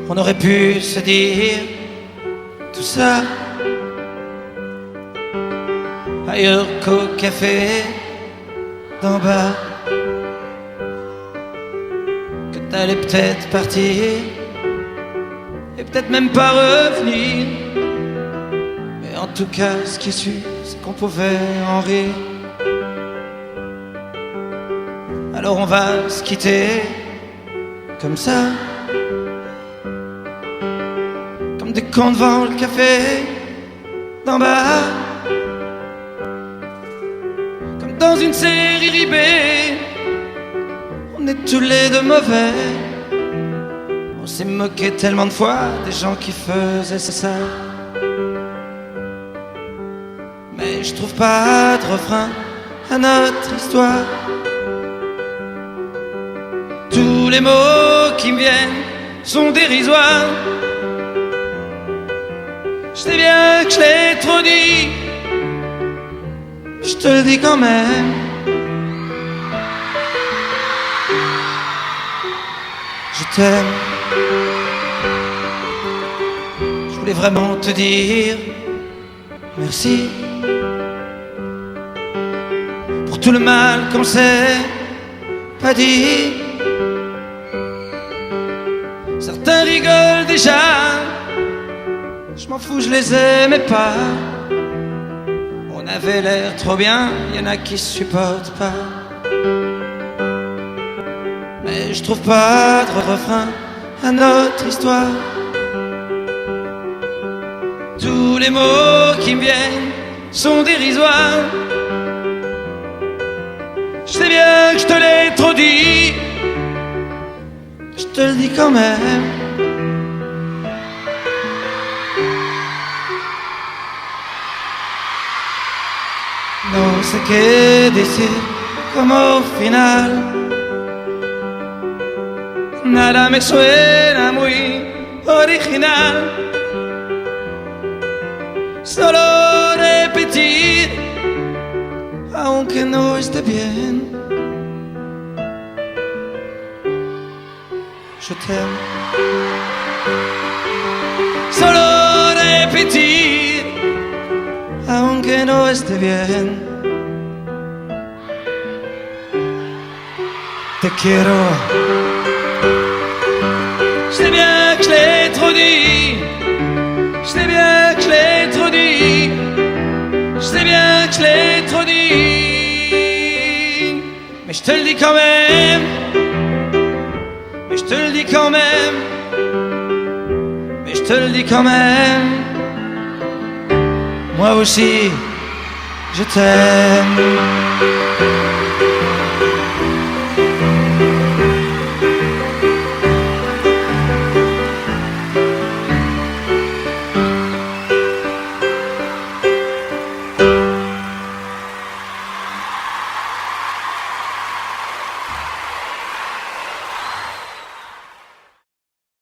On aurait pu se dire tout ça ailleurs qu'au café d'en bas, que t'allais peut-être partir et peut-être même pas revenir. Mais en tout cas, ce qui est sûr, c'est qu'on pouvait en rire. Alors on va se quitter comme ça, comme des cons devant le café d'en bas, comme dans une série B. On est tous les deux mauvais. On s'est moqué tellement de fois des gens qui faisaient ça. Mais je trouve pas de refrain à notre histoire. Tous les mots qui me viennent sont dérisoires. Je sais bien que je l'ai trop dit, je te le dis quand même. Je t'aime. Je voulais vraiment te dire merci pour tout le mal qu'on s'est pas dit. Certains rigolent déjà, je m'en fous, je les aimais pas. On avait l'air trop bien, y en a qui supportent pas. Mais je trouve pas de refrain à notre histoire. Tous les mots qui me viennent sont dérisoires. Je sais bien que je te l'ai trop dit, je te le dis quand même. No sé qué decir como final. Nada me suena muy original. Solo repetir, aunque no esté bien. Je t'aime. Solo repetir, aunque no esté bien. Te quiero. Je sais bien que je l'ai trop dit, je sais bien que je l'ai trop dit, je sais bien que je l'ai trop dit. Mais je te le dis quand même. Mais je te le dis quand même. Mais je te le dis quand même. Moi aussi, je t'aime.